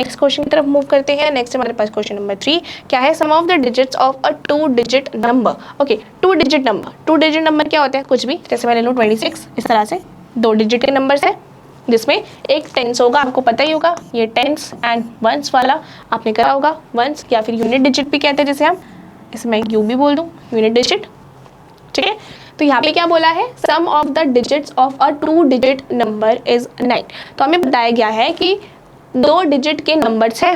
Next question की तरफ move करते हैं। नेक्स्ट हमारे पास क्वेश्चन नंबर 3 क्या है, sum of the digits of a 2 digit number. Okay, 2 digit number, 2 digit number क्या होता है, कुछ भी, जैसे मैं ले लूँ 26, इस तरह से 2 डिजिट के नंबर्स है जिसमें एक टेंस होगा, आपको पता ही होगा, ये टेंस एंड वंस वाला आपने करा होगा, वंस या फिर यूनिट डिजिट भी कहते हैं, जैसे हम इसमें यू भी बोल दूँ, यूनिट डिजिट, ठीक है। तो यहाँ पे क्या बोला है, sum of the digits of a 2 digit number is 9। तो हमें बताया गया है कि 2 डिजिट के नंबर्स है,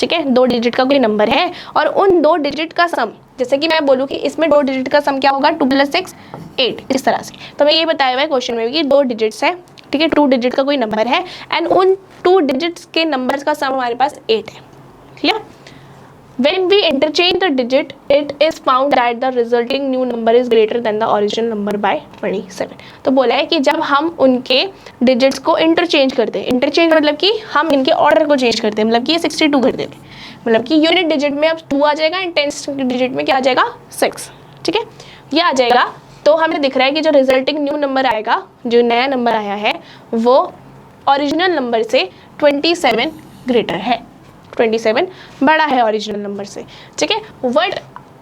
ठीक है, 2 डिजिट का कोई नंबर है और उन 2 डिजिट का सम, जैसे कि मैं बोलूँ कि इसमें 2 डिजिट का सम क्या होगा, 2 + 6 8, इस तरह से। तो हमें ये बताया हुआ है क्वेश्चन में कि 2 डिजिट्स है, ठीक है, 2 डिजिट का कोई नंबर है एंड उन 2 डिजिट्स के नंबर्स का सम हमारे पास 8 है, ठीक है। When we interchange the digit, it is found that the resulting new number is greater than the original number by 27। तो बोला है कि जब हम उनके डिजिट्स को इंटरचेंज करते हैं, इंटरचेंज मतलब कि हम इनके ऑर्डर को चेंज करते हैं, मतलब कि ये 62 कर देते हैं, मतलब कि यूनिट डिजिट में अब 2 आ जाएगा एंड टेंस डिजिट में क्या आ जाएगा, 6, ठीक है, ये आ जाएगा। तो हमें दिख रहा है कि जो रिजल्टिंग न्यू नंबर आएगा, जो नया नंबर आया है, वो ओरिजिनल नंबर से 27 ग्रेटर है, 27 बड़ा है ओरिजिनल नंबर से, ठीक है। What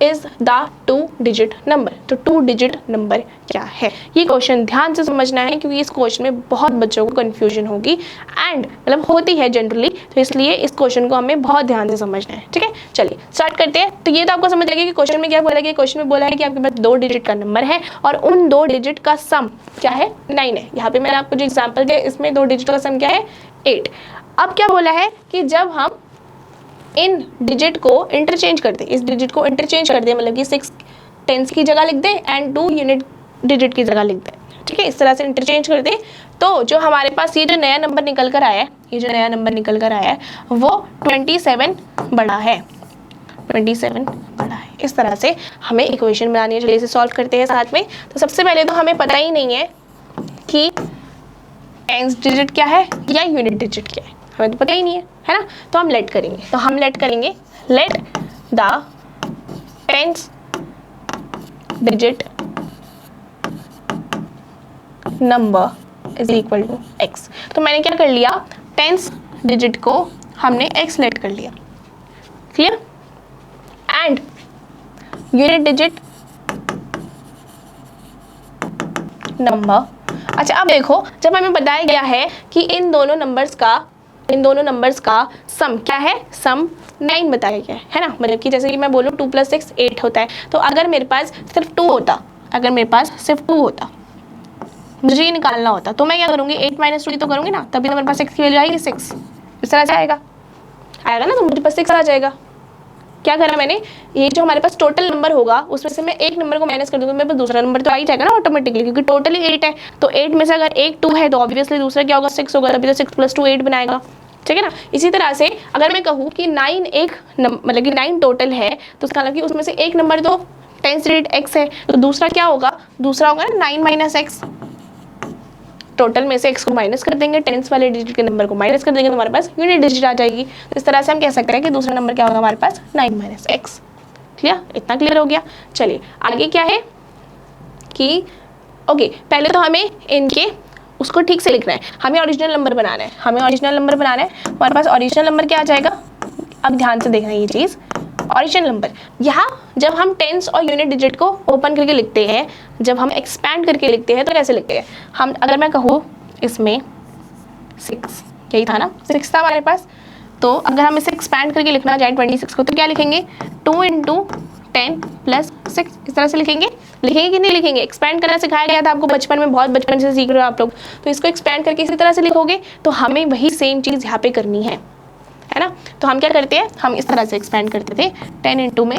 is the 2 digit number, तो 2 डिजिट नंबर क्या है, ये क्वेश्चन ध्यान से समझना है क्योंकि इस क्वेश्चन में बहुत बच्चों को कंफ्यूजन होगी एंड मतलब होती है जनरली, तो इसलिए इस क्वेश्चन को हमें बहुत ध्यान से समझना है, ठीक है। चलिए स्टार्ट करते हैं। तो ये तो आपको समझ आएगा कि क्वेश्चन में क्या बोला गया, क्वेश्चन में बोला है कि आपके पास 2 डिजिट का नंबर है और उन 2 डिजिट का सम क्या है, 9 है। यहाँ पे मैंने आपको जो एग्जाम्पल दिया इसमें 2 डिजिट का सम क्या है, 8। अब क्या बोला है कि जब हम इन डिजिट को इंटरचेंज करते, इस डिजिट को इंटरचेंज कर दे, मतलब कि 6 टेंस की जगह लिख दे एंड 2 यूनिट डिजिट की जगह लिख दे, ठीक है, इस तरह से इंटरचेंज कर दे, तो जो हमारे पास ये जो नया नंबर निकल कर आया है, ये जो नया नंबर निकल कर आया है वो 27 बड़ा है, 27 बड़ा है। इस तरह से हमें इक्वेशन बनानी है, चलिए इसे सॉल्व करते हैं साथ में। तो सबसे पहले तो हमें पता ही नहीं है कि टेंस डिजिट क्या है या यूनिट डिजिट क्या है, हमें तो पता ही नहीं है ना। तो हम लेट करेंगे, तो हम लेट करेंगे, let the tens digit number is equal to x। तो मैंने क्या कर लिया, टेंस डिजिट को हमने x लेट कर लिया, clear, and unit digit number. अच्छा अब देखो, जब हमें बताया गया है कि इन दोनों नंबर्स का सम क्या है, सम 9 बताया गया है ना, मतलब कि जैसे कि मैं बोलूँ 2 + 6 8 होता है। तो अगर मेरे पास सिर्फ 2 होता, अगर मेरे पास सिर्फ 2 होता, मुझे ये निकालना होता, तो मैं क्या करूँगी, 8 - 2 तो करूँगी ना, तभी तो मेरे पास 6 की वैल्यू आएगी, 6 इस तरह से आएगा ना, तो मुझे पास 6 आ जाएगा। क्या करा मैंने, ये जो हमारे पास टोटल नंबर होगा उसमें से मैं एक नंबर को माइनस कर दूंगा, मेरे पास दूसरा नंबर तो आ ही जाएगा ना ऑटोमेटिकली, क्योंकि टोटली 8 है। तो 8 में से अगर एक 2 है तो ऑब्वियसली दूसरा क्या होगा, 6 होगा, तभी तो 6 + 2 8 बनाएगा, ठीक है ना। इसी तरह से अगर मैं कहूँ कि 9 मतलब कि 9 टोटल है, तो उसका मतलब कि उसमें से एक नंबर तो टेंस डिजिट x है, तो दूसरा क्या होगा, दूसरा होगा ना 9 - x। टोटल में से x को माइनस कर देंगे, टेंस वाले डिजिट के नंबर को माइनस कर देंगे, तो हमारे पास यूनिट डिजिट आ जाएगी। तो इस तरह से हम कह सकते हैं कि दूसरा नंबर क्या होगा हमारे पास, 9 - x। क्लियर, इतना क्लियर हो गया। चलिए आगे क्या है कि ओके, पहले तो हमें इनके उसको ठीक से लिखना है, हमें ओरिजिनल नंबर बनाना है, हमारे पास ओरिजिनल नंबर क्या आ जाएगा। अब ध्यान से देखना ये चीज़, ओरिजिनल नंबर यहाँ जब हम टेंस और यूनिट डिजिट को ओपन करके लिखते हैं, जब हम एक्सपैंड करके लिखते हैं तो कैसे लिखते हैं हम, अगर मैं कहूँ इसमें 6 यही था ना, 6 था हमारे पास, तो अगर हम इसे एक्सपैंड करके लिखना चाहें 26 को, तो क्या लिखेंगे, 2 × 10 + 6 इस तरह से लिखेंगे कि नहीं लिखेंगे। एक्सपैंड करना सिखाया गया था आपको बचपन में, बहुत बचपन से सीख रहे हो आप लोग, तो इसको एक्सपैंड करके इसी तरह से लिखोगे, तो हमें वही सेम चीज़ यहाँ पे करनी है ना। तो हम क्या करते हैं, हम इस तरह से एक्सपैंड करते थे, 10 × में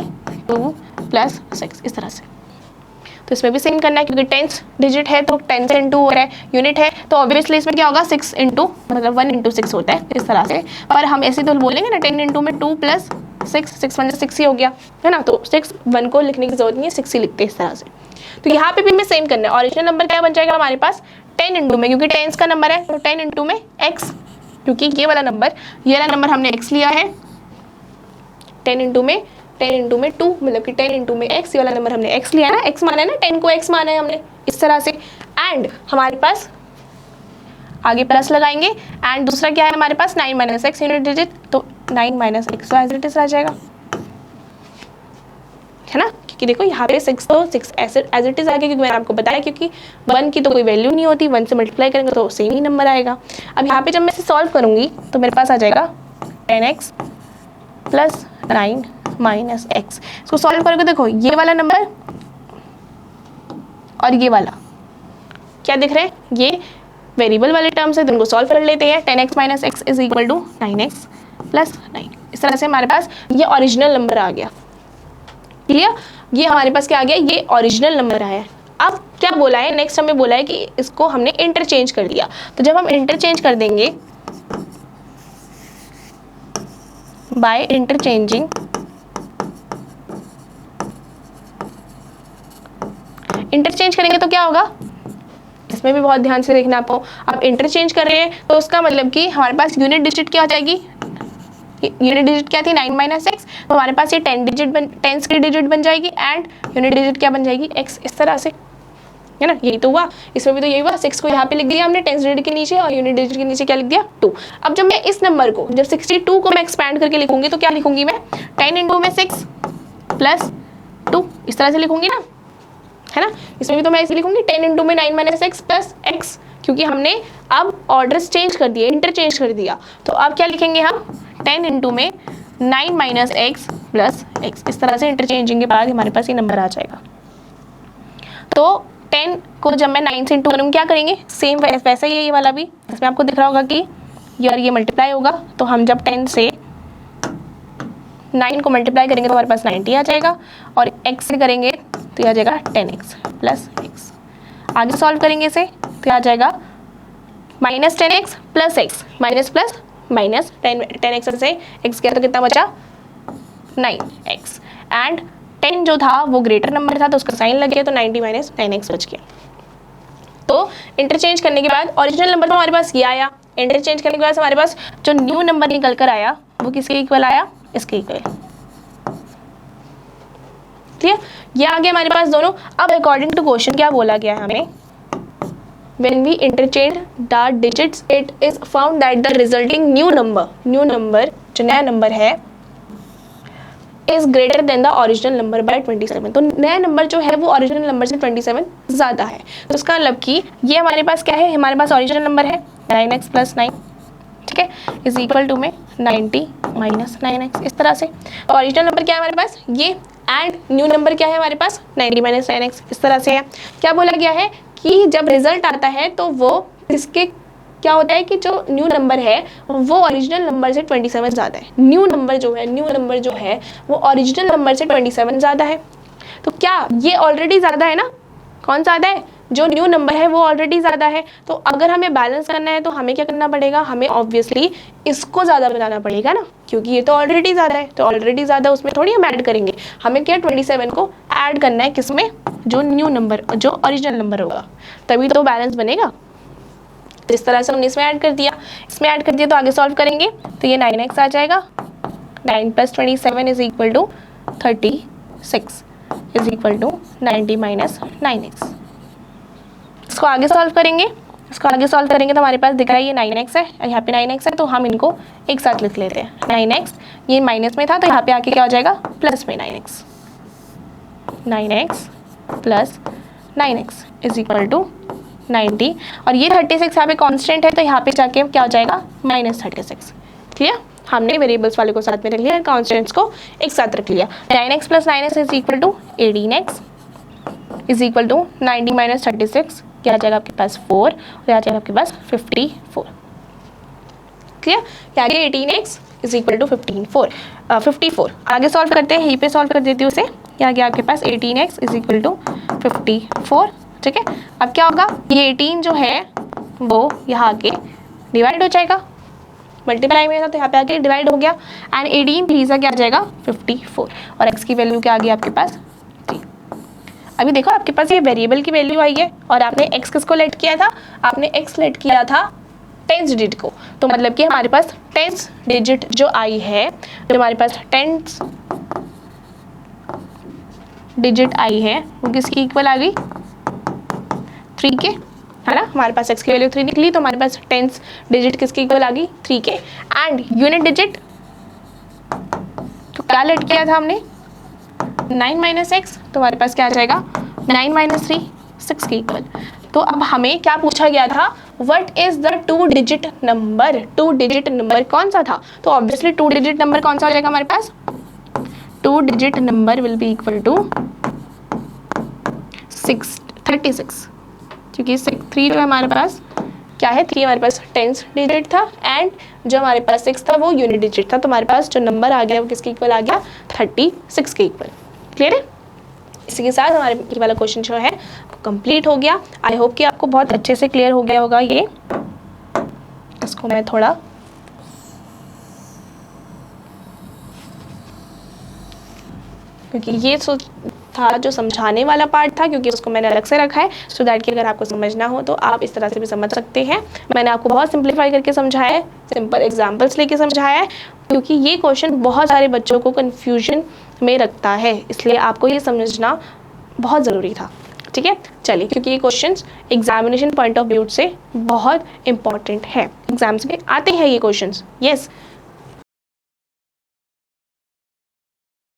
2 + 6 इस तरह से। तो इसमें भी सेम करना है, क्योंकि टेंस डिजिट है तो 10 से इंटू हो रहा है, यूनिट है तो ऑब्वियसली इसमें क्या होगा, 6 × मतलब 1 × 6 होता है इस तरह से। और हम ऐसे तो बोलेंगे ना, 10 × में 2 + 6 6 × 6 ही हो गया है ना, तो 6 1 को लिखने की जरूरत नहीं है, 6 ही लिखते हैं इस तरह से। तो यहाँ पे भी हमें सेम करना है, ओरिजिनल नंबर क्या बन जाएगा हमारे पास, 10 × में, क्योंकि टेंस का नंबर है तो 10 × में x, क्योंकि ये वाला नंबर हमने x लिया है, 10 × में 2 मतलब कि 10 × में x, ये वाला नंबर हमने x लिया है ना, x माना है ना, 10 को x माना है हमने इस तरह से। एंड हमारे पास आगे प्लस लगाएंगे एंड दूसरा क्या है हमारे पास 9 माइनस एक्स यूनिट डिजिट, तो 9 minus x as it is आ जाएगा, है ना। क्योंकि देखो यहाँ पे 6 तो 6 एज इट इज आ गया, क्योंकि मैंने आपको बताया क्योंकि 1 की तो कोई वैल्यू नहीं होती, 1 से मल्टीप्लाई करेंगे तो सेम ही नंबर आएगा। अब यहाँ पे जब मैं इसे सॉल्व करूँगी तो मेरे पास आ जाएगा 10x प्लस 9 माइनस एक्स। इसको सॉल्व करोगे देखो ये वाला नंबर और ये वाला क्या दिख रहे हैं, ये वेरिएबल वाले टर्म्स है, तो उनको सॉल्व कर लेते हैं। 10x minus x is equal to 9x plus 9। इस तरह से हमारे पास ये ओरिजिनल नंबर आ गया। क्लियर, ये हमारे पास क्या आ गया, ये ओरिजिनल नंबर आया है। अब क्या बोला है, नेक्स्ट हमें बोला है कि इसको हमने इंटरचेंज कर दिया। तो जब हम इंटरचेंज कर देंगे बाय इंटरचेंजिंग, इंटरचेंज करेंगे तो क्या होगा, इसमें भी बहुत ध्यान से देखना आपको। आप इंटरचेंज कर रहे हैं तो उसका मतलब कि हमारे पास यूनिट डिजिट क्या हो जाएगी, यूनिट डिजिट क्या थी 9 माइनस एक्स, तो हमारे पास ये 10 की डिजिट बन जाएगी एंड यूनिट डिजिट क्या बन जाएगी x, इस तरह से, है ना। यही तो हुआ, इसमें भी तो यही हुआ। 6 को यहाँ पे लिख दिया हमने 10 डिजिट के नीचे और यूनिट डिजिट के नीचे क्या लिख दिया 2। अब जब मैं इस नंबर को, जब 62 को मैं एक्सपैंड करके लिखूंगी तो क्या लिखूंगी मैं, 10 इंटू में 6 प्लस 2, इस तरह से लिखूंगी ना, है ना। इसमें भी तो मैं ऐसे लिखूंगी 10 इंटू में 9 माइनस एक्स प्लस एक्स, क्योंकि हमने अब ऑर्डर्स चेंज कर दिए, इंटरचेंज कर दिया। तो अब क्या लिखेंगे हम, 10 इंटू में 9 माइनस एक्स प्लस एक्स। इस तरह से इंटरचेंजिंग के बाद हमारे पास ये नंबर आ जाएगा। तो 10 को जब मैं 9 से इंटू करूँगी क्या करेंगे, सेम वैसा ही है ये वाला भी। इसमें आपको दिख रहा होगा कि यार ये मल्टीप्लाई होगा, तो हम जब 10 से 9 को मल्टीप्लाई करेंगे तो हमारे पास 90 आ जाएगा, और x से करेंगे तो ये आ जाएगा 10x प्लस एक्स। आगे सॉल्व करेंगे इसे तो आ जाएगा minus 10x plus x, minus plus minus 10x से x गया तो कितना बचा 9x, एंड 10 जो था वो ग्रेटर नंबर था तो उसका साइन लग गया, तो 90 माइनस 9x बच गया। तो इंटरचेंज करने के बाद ओरिजिनल नंबर तो हमारे पास ये आया, इंटरचेंज करने के बाद हमारे पास जो न्यू नंबर निकल कर आया वो किसके इक्वल आया, इसके इक्वल। क्लियर, ये आ गया हमारे पास दोनों। अब अकॉर्डिंग टू क्वेश्चन क्या बोला गया है हमें, when we interchange the digits it is found that the resulting new number जो नया नंबर है is greater than the original number by 27। तो नया नंबर जो है वो ओरिजिनल नंबर से 27 ज़्यादा है। तो इसका मतलब कि ये हमारे पास क्या है, हमारे पास ओरिजिनल नंबर है 9x प्लस 9, ठीक है, इज इक्वल टू में 90 माइनस 9x। इस तरह से ओरिजिनल नंबर क्या है हमारे पास ये, एंड न्यू नंबर क्या है हमारे पास 90 माइनस 9x। इस तरह से है। क्या बोला गया है कि जब रिजल्ट आता है तो वो इसके क्या होता है कि जो न्यू नंबर है वो ओरिजिनल नंबर से 27 ज़्यादा है। न्यू नंबर जो है वो ओरिजिनल नंबर से 27 ज़्यादा है। तो क्या ये ऑलरेडी ज़्यादा है ना, कौन ज़्यादा है, जो न्यू नंबर है वो ऑलरेडी ज़्यादा है। तो अगर हमें बैलेंस करना है तो हमें क्या करना पड़ेगा, हमें ऑब्वियसली इसको ज़्यादा बनाना पड़ेगा ना, क्योंकि ये तो ऑलरेडी ज़्यादा है। तो ऑलरेडी ज़्यादा उसमें थोड़ी हम ऐड करेंगे, हमें क्या 27 को ऐड करना है किसमें, जो न्यू नंबर, जो ओरिजिनल नंबर होगा, तभी तो बैलेंस बनेगा। इस तरह से हमने इसमें ऐड कर दिया, तो आगे सॉल्व करेंगे तो ये 9x आ जाएगा। 9 plus 27 is equal to 36 is equal to 90 minus 9x। इसको आगे सॉल्व करेंगे, तो हमारे पास दिख रहा है ये 9x है, यहाँ पे 9x है, तो हम इनको एक साथ लिख लेते हैं। 9x ये माइनस में था तो यहाँ पे आके क्या हो जाएगा, प्लस में 9x plus 9x is equal to 90, और ये 36 यहाँ पे कांस्टेंट है तो यहाँ पे जाके क्या हो जाएगा माइनस 36। क्लियर, हमने वेरिएबल्स वाले को साथ में रख लिया, कांस्टेंट्स को एक साथ रख लिया। 9x plus 9x is equal to 18x is equal to 90 minus 36, क्या आ जाएगा आपके पास 4, और आ जाएगा आपके पास 54। क्लियर, क्या आ गया 18x इज इक्वल टू 54। आगे सॉल्व करते हैं, यहीं पे सॉल्व कर देती हूँ उसे। क्या आ गया आपके पास 18x इज इक्वल टू 54। ठीक है, अब क्या होगा, ये 18 जो है वो यहाँ आके डिवाइड हो जाएगा, मल्टीप्लाई में था तो यहाँ पे आके डिवाइड हो गया, एंड 18 प्लीज़ क्या आ जाएगा 54, और x की वैल्यू क्या आ गई आपके पास 3। अभी देखो आपके पास ये वेरिएबल की वैल्यू आई है, और आपने x किसको लेट किया था, आपने x लेट किया था 10 डिजिट को। तो मतलब कि हमारे पास 10 डिजिट जो आई है, जो हमारे पास 10 डिजिट आई है वो किसकी इक्वल आ गई 3 के, है ना, हमारे पास x की वैल्यू 3 निकली, तो हमारे पास 10th डिजिट किसके इक्वल आ गई, 3 के। एंड यूनिट डिजिट तो क्या लेट किया था हमने, 9 माइनस एक्स, तो हमारे पास क्या आ जाएगा 9 माइनस 3, 6 के इक्वल। तो अब हमें क्या पूछा गया था, what is the 2 digit number, 2 digit number कौन सा था, तो ऑब्वियसली 2 डिजिट नंबर कौन सा हो जाएगा हमारे पास, 2 digit number will be equal to 36, क्योंकि 3 जो हमारे पास क्या है, 3 हमारे पास 10th डिजिट था एंड जो हमारे पास 6 था वो यूनिट डिजिट था, तो हमारे पास जो नंबर आ गया वो किसके इक्वल आ गया, 36 के इक्वल। क्लियर है, इसी के साथ हमारे ये वाला क्वेश्चन जो है कंप्लीट हो गया। आई होप कि आपको बहुत अच्छे से क्लियर हो गया होगा ये। इसको मैं थोड़ा क्योंकि ये था जो समझाने वाला पार्ट था, क्योंकि उसको मैंने अलग से रखा है सो दैट कि अगर आपको समझना हो तो आप इस तरह से भी समझ सकते हैं। मैंने आपको बहुत सिंप्लीफाई करके समझाया है, सिंपल एग्जांपल्स लेके समझाया है, क्योंकि ये क्वेश्चन बहुत सारे बच्चों को कन्फ्यूजन में रखता है, इसलिए आपको ये समझना बहुत ज़रूरी था। ठीक है, चलिए, क्योंकि ये questions examination point of view से बहुत इंपॉर्टेंट है, एग्जाम्स में आते हैं ये क्वेश्चंस। यस